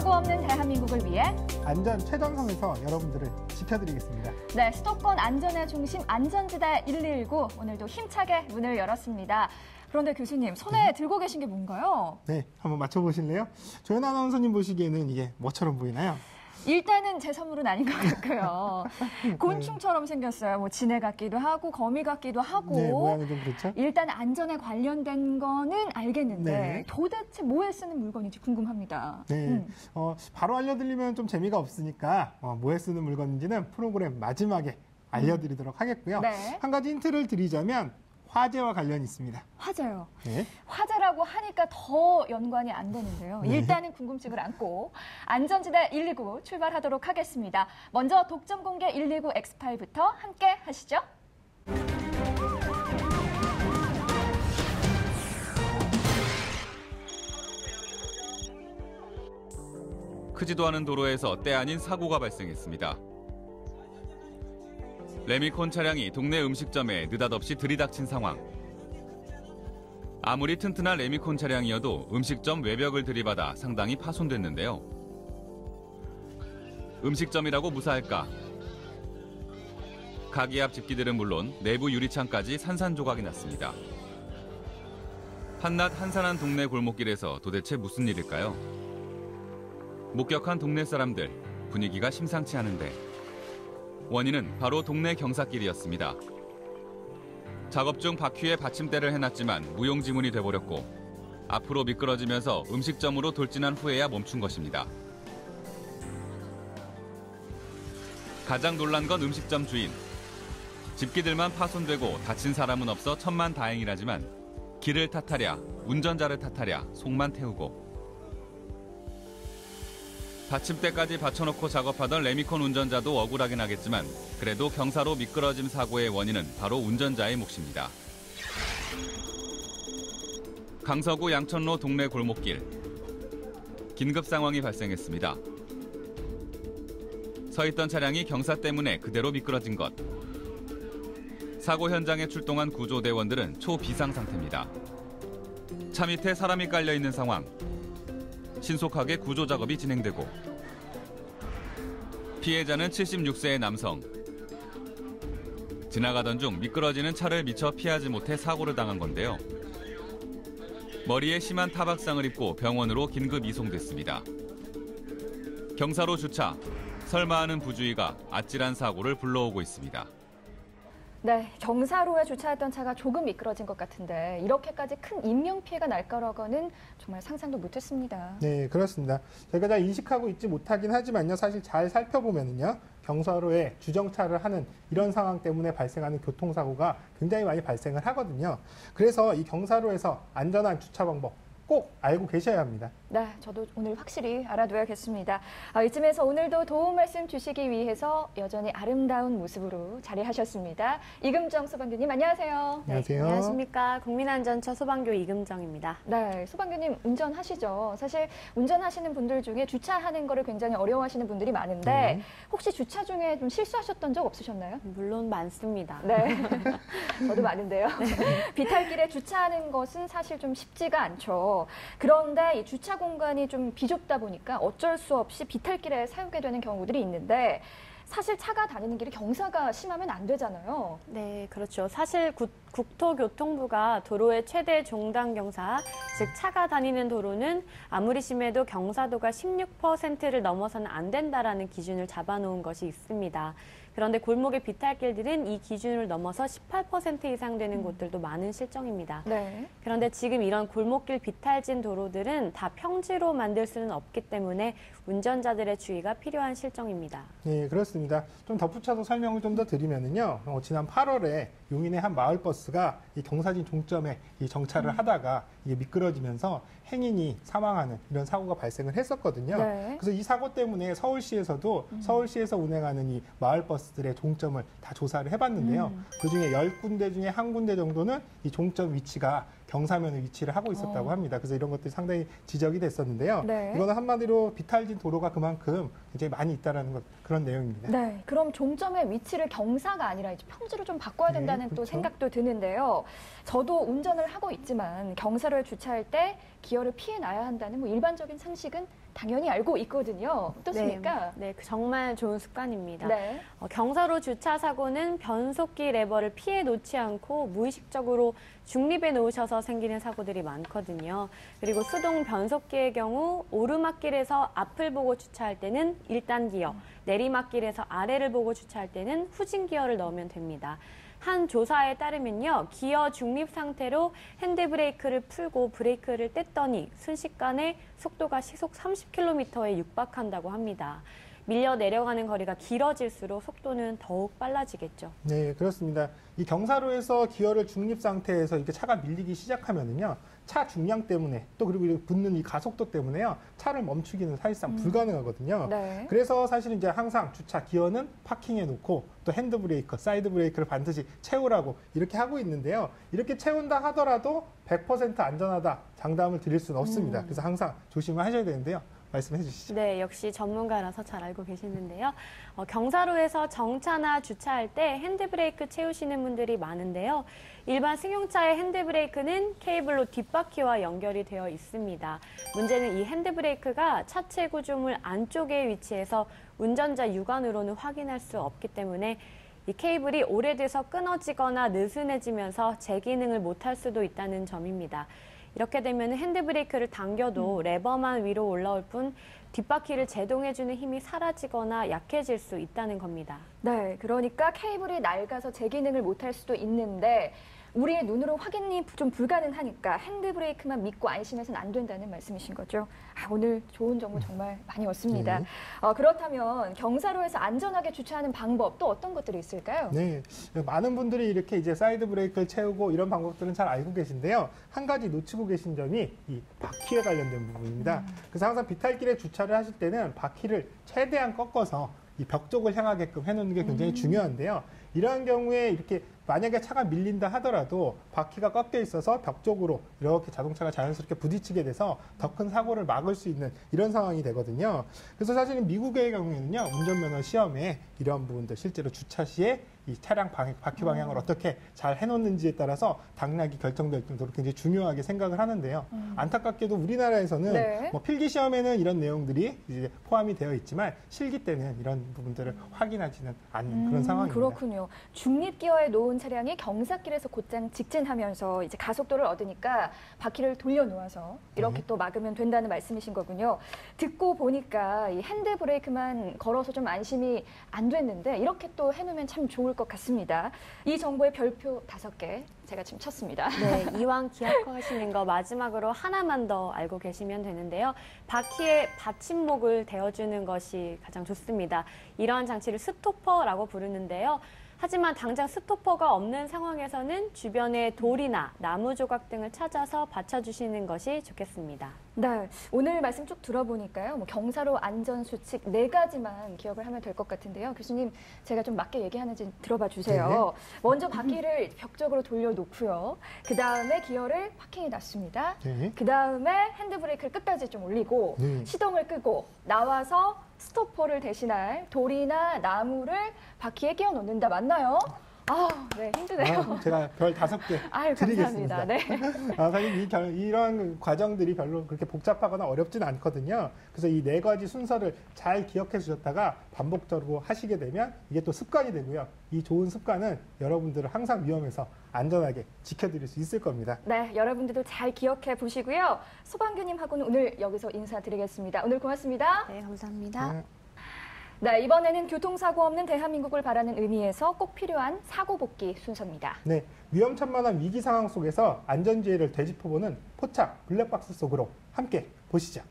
사고 없는 대한민국을 위해 안전 최전선에서 여러분들을 지켜드리겠습니다. 네, 수도권 안전의 중심 안전지대 119 오늘도 힘차게 문을 열었습니다. 그런데 교수님, 손에 들고 계신 게 뭔가요? 네, 한번 맞춰보실래요? 조연 아나운서님 보시기에는 이게 뭐처럼 보이나요? 일단은 제 선물은 아닌 것 같고요. 곤충처럼 생겼어요. 뭐 지네 같기도 하고 거미 같기도 하고. 네, 모양이 좀 그렇죠? 일단 안전에 관련된 거는 알겠는데 네. 도대체 뭐에 쓰는 물건인지 궁금합니다. 네, 바로 알려드리면 좀 재미가 없으니까 뭐에 쓰는 물건인지는 프로그램 마지막에 알려드리도록 하겠고요. 네. 한 가지 힌트를 드리자면 화재와 관련이 있습니다. 화재요. 네. 화재라고 하니까 더 연관이 안 되는데요. 네. 일단은 궁금증을 안고 안전지대 119 출발하도록 하겠습니다. 먼저 독점 공개 119 X8부터 함께 하시죠. 크지도 않은 도로에서 때 아닌 사고가 발생했습니다. 레미콘 차량이 동네 음식점에 느닷없이 들이닥친 상황. 아무리 튼튼한 레미콘 차량이어도 음식점 외벽을 들이받아 상당히 파손됐는데요. 음식점이라고 무사할까? 가게 앞 집기들은 물론 내부 유리창까지 산산조각이 났습니다. 한낮 한산한 동네 골목길에서 도대체 무슨 일일까요? 목격한 동네 사람들, 분위기가 심상치 않은데 원인은 바로 동네 경사길이었습니다. 작업 중 바퀴에 받침대를 해놨지만 무용지물이 돼버렸고 앞으로 미끄러지면서 음식점으로 돌진한 후에야 멈춘 것입니다. 가장 놀란 건 음식점 주인. 집기들만 파손되고 다친 사람은 없어 천만다행이라지만 길을 탓하랴, 운전자를 탓하랴 속만 태우고 받침대까지 받쳐놓고 작업하던 레미콘 운전자도 억울하긴 하겠지만 그래도 경사로 미끄러짐 사고의 원인은 바로 운전자의 몫입니다. 강서구 양천로 동네 골목길. 긴급 상황이 발생했습니다. 서 있던 차량이 경사 때문에 그대로 미끄러진 것. 사고 현장에 출동한 구조대원들은 초비상 상태입니다. 차 밑에 사람이 깔려 있는 상황. 신속하게 구조 작업이 진행되고 피해자는 76세의 남성. 지나가던 중 미끄러지는 차를 미처 피하지 못해 사고를 당한 건데요. 머리에 심한 타박상을 입고 병원으로 긴급 이송됐습니다. 경사로 주차, 설마 하는 부주의가 아찔한 사고를 불러오고 있습니다. 네, 경사로에 주차했던 차가 조금 미끄러진 것 같은데 이렇게까지 큰 인명피해가 날 거라고는 정말 상상도 못했습니다. 네, 그렇습니다. 저희가 잘 인식하고 있지 못하긴 하지만요. 사실 잘 살펴보면은요. 경사로에 주정차를 하는 이런 상황 때문에 발생하는 교통사고가 굉장히 많이 발생을 하거든요. 그래서 이 경사로에서 안전한 주차 방법 꼭 알고 계셔야 합니다. 네, 저도 오늘 확실히 알아둬야겠습니다. 이쯤에서 오늘도 도움 말씀 주시기 위해서 여전히 아름다운 모습으로 자리하셨습니다. 이금정 소방교님, 안녕하세요. 안녕하세요. 네, 안녕하십니까. 국민안전처 소방교 이금정입니다. 네, 소방교님 운전하시죠? 사실 운전하시는 분들 중에 주차하는 거를 굉장히 어려워하시는 분들이 많은데 혹시 주차 중에 좀 실수하셨던 적 없으셨나요? 물론 많습니다. 네, 저도 많은데요. 비탈길에 주차하는 것은 사실 좀 쉽지가 않죠. 그런데 이 주차 공간이 좀 비좁다 보니까 어쩔 수 없이 비탈길에 세우게 되는 경우들이 있는데 사실 차가 다니는 길이 경사가 심하면 안 되잖아요. 네, 그렇죠. 사실 국토교통부가 도로의 최대 종당 경사, 즉 차가 다니는 도로는 아무리 심해도 경사도가 16%를 넘어서는 안 된다라는 기준을 잡아놓은 것이 있습니다. 그런데 골목의 비탈길들은 이 기준을 넘어서 18% 이상 되는 곳들도 많은 실정입니다. 네. 그런데 지금 이런 골목길 비탈진 도로들은 다 평지로 만들 수는 없기 때문에 운전자들의 주의가 필요한 실정입니다. 네, 그렇습니다. 좀 덧붙여서 설명을 좀 더 드리면은요. 지난 8월에 용인의 한 마을버스가 이 경사진 종점에 이 정차를 하다가 이게 미끄러지면서 행인이 사망하는 이런 사고가 발생을 했었거든요. 네. 그래서 이 사고 때문에 서울시에서도 서울시에서 운행하는 이 마을버스들의 종점을 다 조사를 해봤는데요. 그중에 10군데 중에 한 군데 정도는 이 종점 위치가 경사면에 위치를 하고 있었다고 합니다. 그래서 이런 것들이 상당히 지적이 됐었는데요. 네. 이거는 한마디로 비탈진 도로가 그만큼 굉장히 많이 있다라는 그런 내용입니다. 네, 그럼 종점의 위치를 경사가 아니라 이제 평지로 좀 바꿔야 된다는 네, 또 그렇죠. 생각도 드는데요. 저도 운전을 하고 있지만 경사로에 주차할 때 기어를 피해나야 한다는 일반적인 상식은 당연히 알고 있거든요. 어떻습니까? 네, 정말 좋은 습관입니다. 네. 경사로 주차 사고는 변속기 레버를 피해 놓지 않고 무의식적으로 중립해 놓으셔서 생기는 사고들이 많거든요. 그리고 수동 변속기의 경우 오르막길에서 앞을 보고 주차할 때는 1단 기어, 내리막길에서 아래를 보고 주차할 때는 후진 기어를 넣으면 됩니다. 한 조사에 따르면요, 기어 중립 상태로 핸드브레이크를 풀고 브레이크를 뗐더니 순식간에 속도가 시속 30km에 육박한다고 합니다. 밀려 내려가는 거리가 길어질수록 속도는 더욱 빨라지겠죠. 네, 그렇습니다. 이 경사로에서 기어를 중립 상태에서 이렇게 차가 밀리기 시작하면은요, 차 중량 때문에 또 그리고 붙는 이 가속도 때문에요, 차를 멈추기는 사실상 불가능하거든요. 네. 그래서 사실은 이제 항상 주차 기어는 파킹해 놓고 또 핸드브레이크, 사이드 브레이크를 반드시 채우라고 이렇게 하고 있는데요. 이렇게 채운다 하더라도 100% 안전하다 장담을 드릴 수는 없습니다. 그래서 항상 조심을 하셔야 되는데요. 말씀해 주시죠. 네, 역시 전문가라서 잘 알고 계시는데요. 경사로에서 정차나 주차할 때 핸드브레이크 채우시는 분들이 많은데요. 일반 승용차의 핸드브레이크는 케이블로 뒷바퀴와 연결이 되어 있습니다. 문제는 이 핸드브레이크가 차체 구조물 안쪽에 위치해서 운전자 육안으로는 확인할 수 없기 때문에 이 케이블이 오래돼서 끊어지거나 느슨해지면서 재기능을 못할 수도 있다는 점입니다. 이렇게 되면 핸드브레이크를 당겨도 레버만 위로 올라올 뿐 뒷바퀴를 제동해주는 힘이 사라지거나 약해질 수 있다는 겁니다. 네, 그러니까 케이블이 낡아서 재기능을 못할 수도 있는데 우리의 눈으로 확인이 좀 불가능하니까 핸드브레이크만 믿고 안심해서는 안 된다는 말씀이신 거죠. 오늘 좋은 정보 정말 많이 얻습니다. 네. 그렇다면 경사로에서 안전하게 주차하는 방법 또 어떤 것들이 있을까요? 네, 많은 분들이 이렇게 이제 사이드 브레이크를 채우고 이런 방법들은 잘 알고 계신데요. 한 가지 놓치고 계신 점이 이 바퀴에 관련된 부분입니다. 그래서 항상 비탈길에 주차를 하실 때는 바퀴를 최대한 꺾어서 이 벽 쪽을 향하게끔 해놓는 게 굉장히 중요한데요. 이러한 경우에 이렇게 만약에 차가 밀린다 하더라도 바퀴가 꺾여 있어서 벽 쪽으로 이렇게 자동차가 자연스럽게 부딪히게 돼서 더 큰 사고를 막을 수 있는 이런 상황이 되거든요. 그래서 사실은 미국의 경우에는요, 운전면허 시험에 이런 부분들 실제로 주차 시에 이 차량 바퀴 방향을 어떻게 잘 해놓는지에 따라서 당락이 결정될 정도로 굉장히 중요하게 생각을 하는데요. 안타깝게도 우리나라에서는 네. 뭐 필기 시험에는 이런 내용들이 이제 포함이 되어 있지만 실기 때는 이런 부분들을 확인하지는 않는 그런 상황입니다. 그렇군요. 중립기어에 놓은 차량이 경사길에서 곧장 직진하면서 이제 가속도를 얻으니까 바퀴를 돌려놓아서 이렇게 또 막으면 된다는 말씀이신 거군요. 듣고 보니까 이 핸드브레이크만 걸어서 좀 안심이 안 됐는데 이렇게 또 해놓으면 참 좋을 것 같습니다. 이 정보의 별표 5개 제가 지금 쳤습니다. 네, 이왕 기억하시는 거 마지막으로 하나만 더 알고 계시면 되는데요. 바퀴에 받침목을 대어주는 것이 가장 좋습니다. 이러한 장치를 스토퍼라고 부르는데요. 하지만 당장 스토퍼가 없는 상황에서는 주변에 돌이나 나무 조각 등을 찾아서 받쳐주시는 것이 좋겠습니다. 네, 오늘 말씀 쭉 들어보니까요. 경사로 안전수칙 4가지만 기억을 하면 될 것 같은데요. 교수님, 제가 좀 맞게 얘기하는지 들어봐 주세요. 네. 먼저 바퀴를 벽 쪽으로 돌려놓고요. 그 다음에 기어를 파킹에 놨습니다. 네. 그 다음에 핸드브레이크를 끝까지 좀 올리고 네. 시동을 끄고 나와서 스토퍼를 대신할 돌이나 나무를 바퀴에 끼워 넣는다. 맞나요? 네, 힘드네요. 제가 별 5개 아유, 드리겠습니다. 감사합니다. 네. 사실 이런 과정들이 별로 그렇게 복잡하거나 어렵진 않거든요. 그래서 이 4가지 순서를 잘 기억해 주셨다가 반복적으로 하시게 되면 이게 또 습관이 되고요. 이 좋은 습관은 여러분들을 항상 위험에서 안전하게 지켜드릴 수 있을 겁니다. 네, 여러분들도 잘 기억해 보시고요. 소방교님하고는 오늘 여기서 인사드리겠습니다. 오늘 고맙습니다. 네, 감사합니다. 네. 네, 이번에는 교통사고 없는 대한민국을 바라는 의미에서 꼭 필요한 사고 복귀 순서입니다. 네, 위험천만한 위기 상황 속에서 안전지혜를 되짚어보는 포착 블랙박스 속으로 함께 보시죠.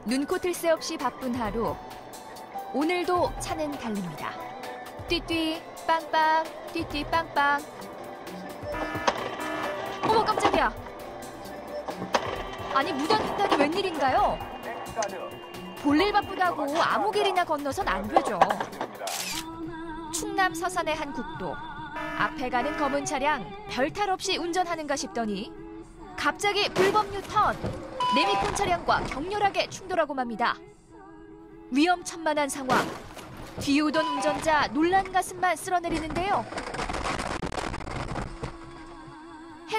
눈코 뜰 새 없이 바쁜 하루. 오늘도 차는 달립니다. 띠띠 빵빵 띠띠 빵빵. 어머 깜짝이야. 아니 무단 횡단이 웬일인가요? 볼일 바쁘다고 아무 길이나 건너선 안 되죠. 충남 서산의 한 국도. 앞에 가는 검은 차량 별탈 없이 운전하는가 싶더니 갑자기 불법 유턴. 네미콘 차량과 격렬하게 충돌하고 맙니다. 위험천만한 상황. 뒤오던 운전자 놀란 가슴만 쓸어내리는데요.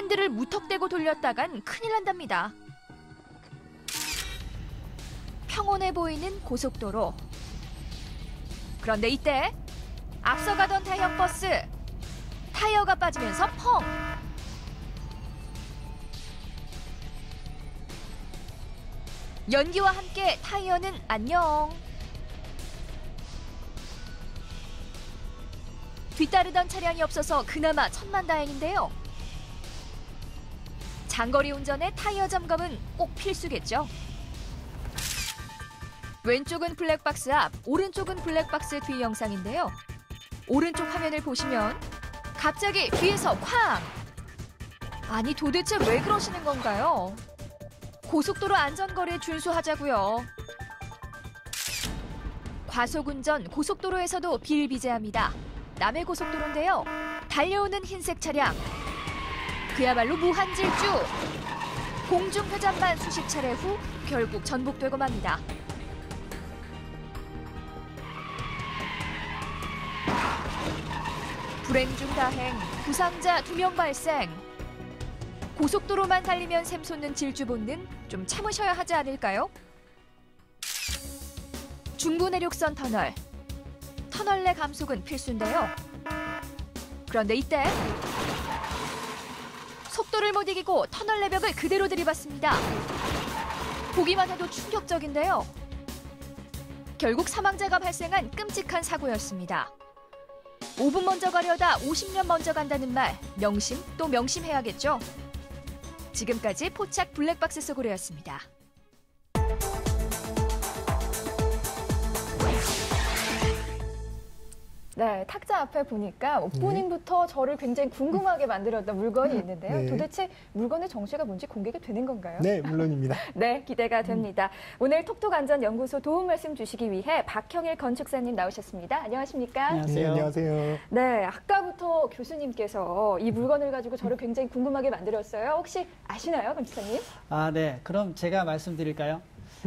핸들을 무턱대고 돌렸다간 큰일 난답니다. 평온해 보이는 고속도로. 그런데 이때 앞서가던 대형 버스 타이어가 빠지면서 펑! 연기와 함께 타이어는 안녕. 뒤따르던 차량이 없어서 그나마 천만다행인데요. 장거리 운전의 타이어 점검은 꼭 필수겠죠. 왼쪽은 블랙박스 앞, 오른쪽은 블랙박스 뒤 영상인데요. 오른쪽 화면을 보시면 갑자기 뒤에서 쾅! 아니 도대체 왜 그러시는 건가요? 고속도로 안전거리에 준수하자고요. 과속운전 고속도로에서도 비일비재합니다. 남해고속도로인데요. 달려오는 흰색 차량. 그야말로 무한질주. 공중회전만 수십 차례 후 결국 전복되고 맙니다. 불행 중 다행, 부상자 2명 발생. 고속도로만 달리면 샘솟는 질주 본능 좀 참으셔야 하지 않을까요? 중부 내륙선 터널. 터널 내 감속은 필수인데요. 그런데 이때 속도를 못 이기고 터널 내 벽을 그대로 들이받습니다. 보기만 해도 충격적인데요. 결국 사망자가 발생한 끔찍한 사고였습니다. 5분 먼저 가려다 50년 먼저 간다는 말, 명심 또 명심해야겠죠. 지금까지 포착 블랙박스 속으로였습니다. 네, 탁자 앞에 보니까 오프닝부터 저를 굉장히 궁금하게 만들었던 물건이 있는데요. 네. 도대체 물건의 정체가 뭔지 공개가 되는 건가요? 네, 물론입니다. 네, 기대가 됩니다. 오늘 톡톡안전연구소 도움 말씀 주시기 위해 박형일 건축사님 나오셨습니다. 안녕하십니까? 네, 안녕하세요. 네, 아까부터 교수님께서 이 물건을 가지고 저를 굉장히 궁금하게 만들었어요. 혹시 아시나요, 건축사님? 아, 네. 그럼 제가 말씀드릴까요?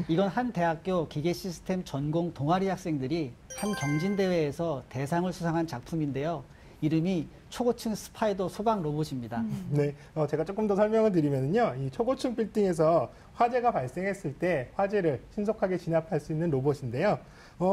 이건 한 대학교 기계시스템 전공 동아리 학생들이 한 경진대회에서 대상을 수상한 작품인데요. 이름이 초고층 스파이더 소방 로봇입니다. 네, 제가 조금 더 설명을 드리면요. 이 초고층 빌딩에서 화재가 발생했을 때 화재를 신속하게 진압할 수 있는 로봇인데요.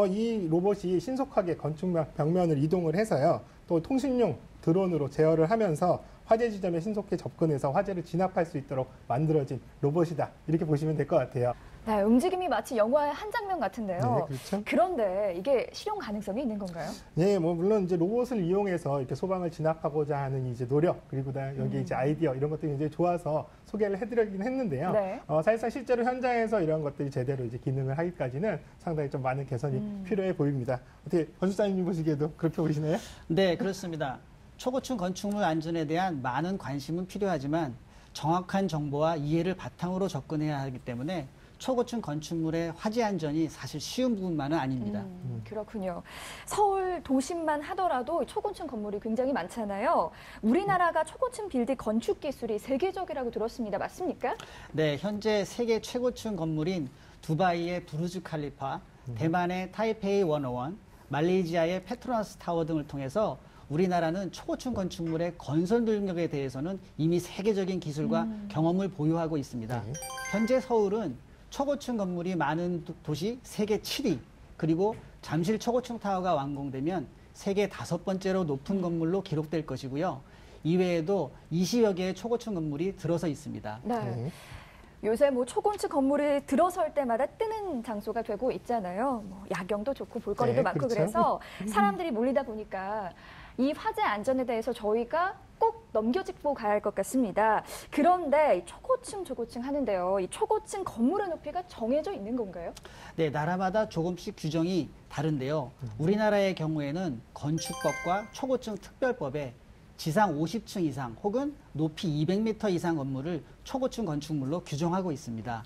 이 로봇이 신속하게 건축 벽면을 이동을 해서요. 또 통신용 드론으로 제어를 하면서 화재 지점에 신속히 접근해서 화재를 진압할 수 있도록 만들어진 로봇이다. 이렇게 보시면 될 것 같아요. 네, 움직임이 마치 영화의 한 장면 같은데요. 네, 그렇죠. 그런데 이게 실용 가능성이 있는 건가요? 네, 물론 이제 로봇을 이용해서 이렇게 소방을 진압하고자 하는 이제 노력, 그리고 여기 이제 아이디어 이런 것들이 굉장히 좋아서 소개를 해드리긴 했는데요. 네. 사실상 실제로 현장에서 이런 것들이 제대로 이제 기능을 하기까지는 상당히 좀 많은 개선이 필요해 보입니다. 어떻게 건축사님 보시기에도 그렇게 보시나요? 네, 그렇습니다. 초고층 건축물 안전에 대한 많은 관심은 필요하지만 정확한 정보와 이해를 바탕으로 접근해야 하기 때문에 초고층 건축물의 화재 안전이 사실 쉬운 부분만은 아닙니다. 그렇군요. 서울 도심만 하더라도 초고층 건물이 굉장히 많잖아요. 우리나라가 초고층 빌딩 건축 기술이 세계적이라고 들었습니다. 맞습니까? 네, 현재 세계 최고층 건물인 두바이의 부르즈 칼리파, 대만의 타이페이 101, 말레이시아의 페트로나스 타워 등을 통해서 우리나라는 초고층 건축물의 건설 능력에 대해서는 이미 세계적인 기술과 경험을 보유하고 있습니다. 네. 현재 서울은 초고층 건물이 많은 도시 세계 7위, 그리고 잠실 초고층 타워가 완공되면 세계 5번째로 높은 건물로 기록될 것이고요. 이외에도 20여 개의 초고층 건물이 들어서 있습니다. 네. 네. 요새 초고층 건물이 들어설 때마다 뜨는 장소가 되고 있잖아요. 야경도 좋고 볼거리도 네, 많고 그렇죠. 그래서 사람들이 몰리다 보니까 이 화재 안전에 대해서 저희가 꼭 넘겨짚고 가야 할 것 같습니다. 그런데 초고층, 저고층 하는데요. 이 초고층 건물의 높이가 정해져 있는 건가요? 네, 나라마다 조금씩 규정이 다른데요. 우리나라의 경우에는 건축법과 초고층 특별법에 지상 50층 이상 혹은 높이 200m 이상 건물을 초고층 건축물로 규정하고 있습니다.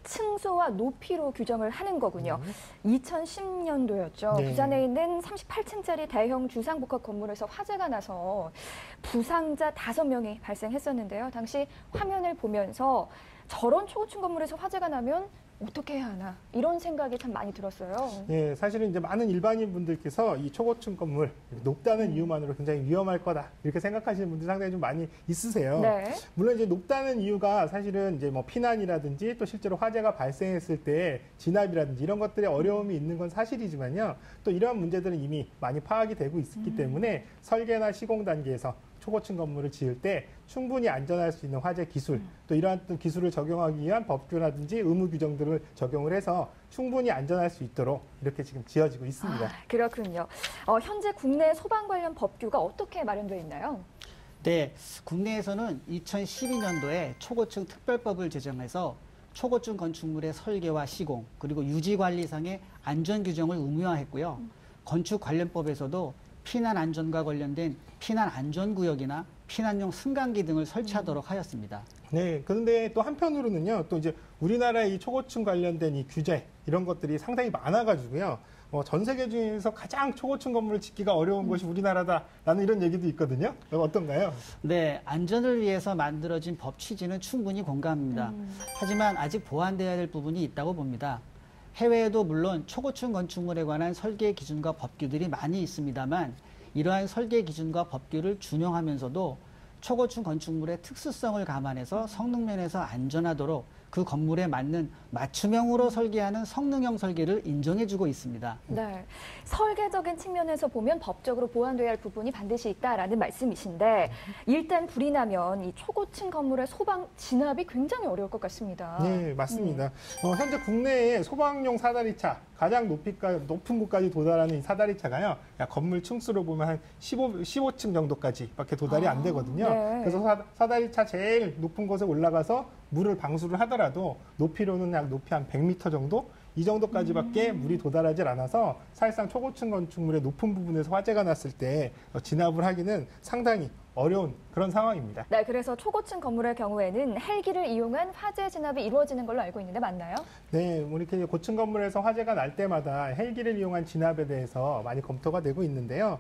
층수와 높이로 규정을 하는 거군요. 2010년도였죠. 네. 부산에 있는 38층짜리 대형 주상복합 건물에서 화재가 나서 부상자 5명이 발생했었는데요. 당시 화면을 보면서 저런 초고층 건물에서 화재가 나면 어떻게 해야 하나 이런 생각이 참 많이 들었어요. 예, 사실은 이제 많은 일반인 분들께서 이 초고층 건물 높다는 이유만으로 굉장히 위험할 거다 이렇게 생각하시는 분들이 상당히 좀 많이 있으세요. 네. 물론 이제 높다는 이유가 사실은 이제 뭐 피난이라든지 또 실제로 화재가 발생했을 때 진압이라든지 이런 것들에 어려움이 있는 건 사실이지만요. 또 이러한 문제들은 이미 많이 파악이 되고 있기 때문에 설계나 시공 단계에서 초고층 건물을 지을 때 충분히 안전할 수 있는 화재 기술, 또 이러한 또 기술을 적용하기 위한 법규라든지 의무 규정들을 적용을 해서 충분히 안전할 수 있도록 이렇게 지금 지어지고 있습니다. 그렇군요. 현재 국내 소방 관련 법규가 어떻게 마련되어 있나요? 네, 국내에서는 2012년도에 초고층 특별법을 제정해서 초고층 건축물의 설계와 시공, 그리고 유지 관리상의 안전 규정을 의무화했고요. 건축 관련법에서도 피난 안전과 관련된 피난 안전구역이나 피난용 승강기 등을 설치하도록 하였습니다. 네, 그런데 또 한편으로는요, 또 이제 우리나라의 이 초고층 관련된 이 규제 이런 것들이 상당히 많아가지고요. 전 세계 중에서 가장 초고층 건물을 짓기가 어려운 것이 우리나라다라는 이런 얘기도 있거든요. 어떤가요? 네, 안전을 위해서 만들어진 법 취지는 충분히 공감합니다. 하지만 아직 보완되어야 될 부분이 있다고 봅니다. 해외에도 물론 초고층 건축물에 관한 설계 기준과 법규들이 많이 있습니다만 이러한 설계 기준과 법규를 준용하면서도 초고층 건축물의 특수성을 감안해서 성능 면에서 안전하도록 그 건물에 맞는 맞춤형으로 설계하는 성능형 설계를 인정해주고 있습니다. 네, 설계적인 측면에서 보면 법적으로 보완돼야 할 부분이 반드시 있다라는 말씀이신데 일단 불이 나면 이 초고층 건물의 소방 진압이 굉장히 어려울 것 같습니다. 네, 맞습니다. 현재 국내에 소방용 사다리차 가장 높은 곳까지 도달하는 이 사다리차가요. 건물 층수로 보면 한 15층 정도까지밖에 도달이 안 되거든요. 네. 그래서 사다리차 제일 높은 곳에 올라가서 물을 방수를 하더라도 높이로는 약 높이 한 100m 정도? 이 정도까지밖에 물이 도달하지 않아서 사실상 초고층 건축물의 높은 부분에서 화재가 났을 때 진압을 하기는 상당히 어려운 그런 상황입니다. 네, 그래서 초고층 건물의 경우에는 헬기를 이용한 화재 진압이 이루어지는 걸로 알고 있는데 맞나요? 네, 이렇게 고층 건물에서 화재가 날 때마다 헬기를 이용한 진압에 대해서 많이 검토가 되고 있는데요.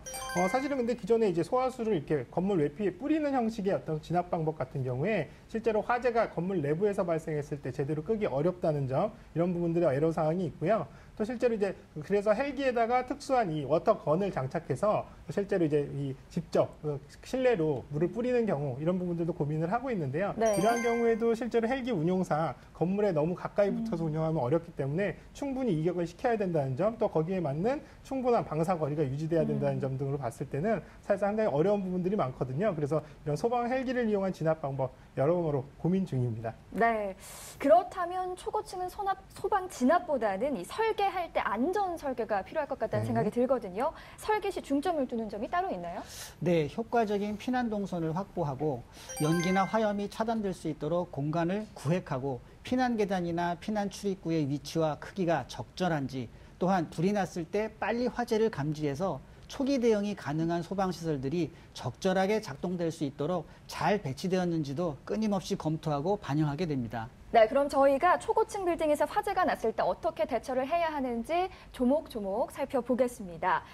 사실은 근데 기존에 이제 소화수를 이렇게 건물 외피에 뿌리는 형식의 어떤 진압 방법 같은 경우에 실제로 화재가 건물 내부에서 발생했을 때 제대로 끄기 어렵다는 점, 이런 부분들의 애로 사항이 있고요. 또 실제로 이제 그래서 헬기에다가 특수한 이 워터건을 장착해서 실제로 이제 이 직접 실내로 물을 뿌리는 경우 이런 부분들도 고민을 하고 있는데요. 네. 이러한 경우에도 실제로 헬기 운용상 건물에 너무 가까이 붙어서 운영하면 어렵기 때문에 충분히 이격을 시켜야 된다는 점, 또 거기에 맞는 충분한 방사 거리가 유지돼야 된다는 점 등으로 봤을 때는 사실 상당히 어려운 부분들이 많거든요. 그래서 이런 소방 헬기를 이용한 진압 방법 여러모로 고민 중입니다. 네, 그렇다면 초고층은 소방 진압보다는 이 설계할 때 안전 설계가 필요할 것 같다는 생각이 들거든요. 설계 시 중점을 두는 점이 따로 있나요? 네, 효과적인 피난 동선을 확보하고 연기나 화염이 차단될 수 있도록 공간을 구획하고 피난 계단이나 피난 출입구의 위치와 크기가 적절한지, 또한 불이 났을 때 빨리 화재를 감지해서 초기 대응이 가능한 소방시설들이 적절하게 작동될 수 있도록 잘 배치되었는지도 끊임없이 검토하고 반영하게 됩니다. 네, 그럼 저희가 초고층 빌딩에서 화재가 났을 때 어떻게 대처를 해야 하는지 조목조목 살펴보겠습니다.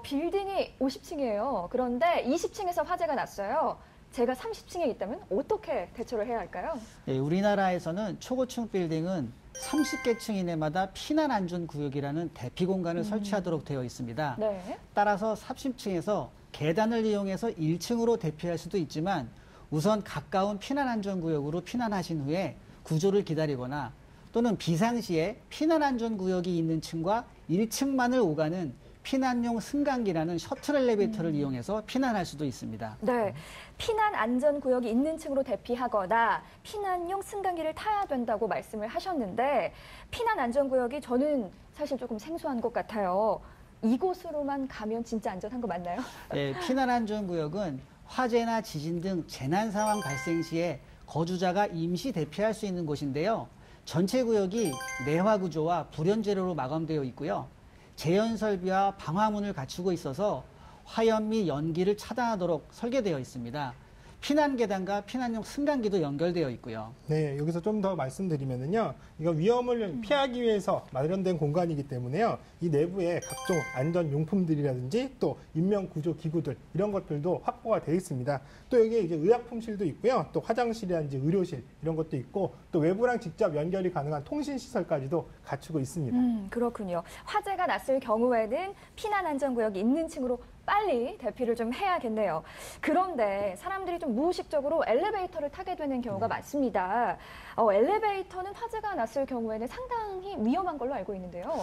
빌딩이 50층이에요. 그런데 20층에서 화재가 났어요. 제가 30층에 있다면 어떻게 대처를 해야 할까요? 네, 우리나라에서는 초고층 빌딩은 30개 층 이내마다 피난 안전 구역이라는 대피 공간을 설치하도록 되어 있습니다. 네. 따라서 30층에서 계단을 이용해서 1층으로 대피할 수도 있지만 우선 가까운 피난 안전 구역으로 피난하신 후에 구조를 기다리거나 또는 비상시에 피난 안전 구역이 있는 층과 1층만을 오가는 피난용 승강기라는 셔틀 엘리베이터를 이용해서 피난할 수도 있습니다. 네, 피난 안전 구역이 있는 층으로 대피하거나 피난용 승강기를 타야 된다고 말씀을 하셨는데 피난 안전 구역이 저는 사실 조금 생소한 것 같아요. 이곳으로만 가면 진짜 안전한 거 맞나요? 네, 피난 안전 구역은 화재나 지진 등 재난 상황 발생 시에 거주자가 임시 대피할 수 있는 곳인데요. 전체 구역이 내화 구조와 불연 재료로 마감되어 있고요. 재현 설비와 방화문을 갖추고 있어서 화염 및 연기를 차단하도록 설계되어 있습니다. 피난 계단과 피난용 승강기도 연결되어 있고요. 네, 여기서 좀 더 말씀드리면은요, 이거 위험을 피하기 위해서 마련된 공간이기 때문에요, 이 내부에 각종 안전 용품들이라든지 또 인명 구조 기구들 이런 것들도 확보가 되어 있습니다. 또 여기에 이제 의약품실도 있고요, 또 화장실이라든지 의료실 이런 것도 있고 또 외부랑 직접 연결이 가능한 통신 시설까지도 갖추고 있습니다. 그렇군요. 화재가 났을 경우에는 피난 안전구역이 있는 층으로 빨리 대피를 좀 해야겠네요. 그런데 사람들이 좀 무의식적으로 엘리베이터를 타게 되는 경우가 많습니다. 엘리베이터는 화재가 났을 경우에는 상당히 위험한 걸로 알고 있는데요.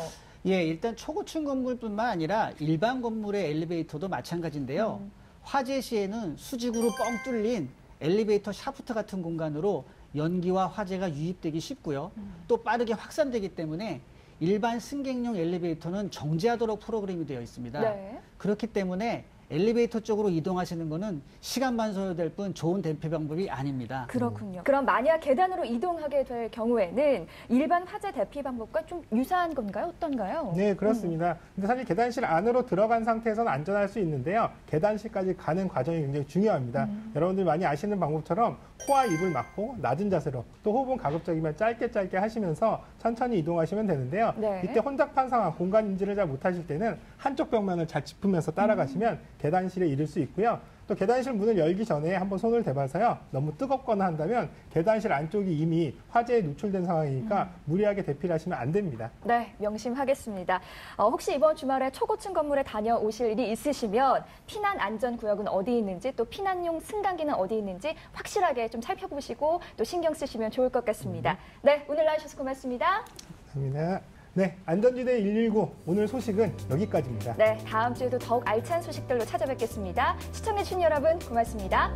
예, 일단 초고층 건물뿐만 아니라 일반 건물의 엘리베이터도 마찬가지인데요. 화재 시에는 수직으로 뻥 뚫린 엘리베이터 샤프트 같은 공간으로 연기와 화재가 유입되기 쉽고요. 또 빠르게 확산되기 때문에 일반 승객용 엘리베이터는 정지하도록 프로그램이 되어 있습니다. 네. 그렇기 때문에 엘리베이터 쪽으로 이동하시는 것은 시간만 소요될 뿐 좋은 대피 방법이 아닙니다. 그렇군요. 그럼 만약 계단으로 이동하게 될 경우에는 일반 화재 대피 방법과 좀 유사한 건가요? 어떤가요? 네, 그렇습니다. 근데 사실 계단실 안으로 들어간 상태에서는 안전할 수 있는데요, 계단실까지 가는 과정이 굉장히 중요합니다. 여러분들이 많이 아시는 방법처럼 코와 입을 막고 낮은 자세로, 또 호흡은 가급적이면 짧게 하시면서 천천히 이동하시면 되는데요. 네. 이때 혼잡한 상황, 공간 인지를 잘 못하실 때는 한쪽 벽면을 잘 짚으면서 따라가시면 계단실에 이를 수 있고요. 또 계단실 문을 열기 전에 한번 손을 대봐서요, 너무 뜨겁거나 한다면 계단실 안쪽이 이미 화재에 노출된 상황이니까 무리하게 대피를 하시면 안 됩니다. 네, 명심하겠습니다. 혹시 이번 주말에 초고층 건물에 다녀오실 일이 있으시면 피난 안전구역은 어디 있는지, 또 피난용 승강기는 어디 있는지 확실하게 좀 살펴보시고 또 신경 쓰시면 좋을 것 같습니다. 네, 오늘 나와주셔서 고맙습니다. 감사합니다. 네, 안전지대 119 오늘 소식은 여기까지입니다. 네, 다음 주에도 더욱 알찬 소식들로 찾아뵙겠습니다. 시청해주신 여러분 고맙습니다.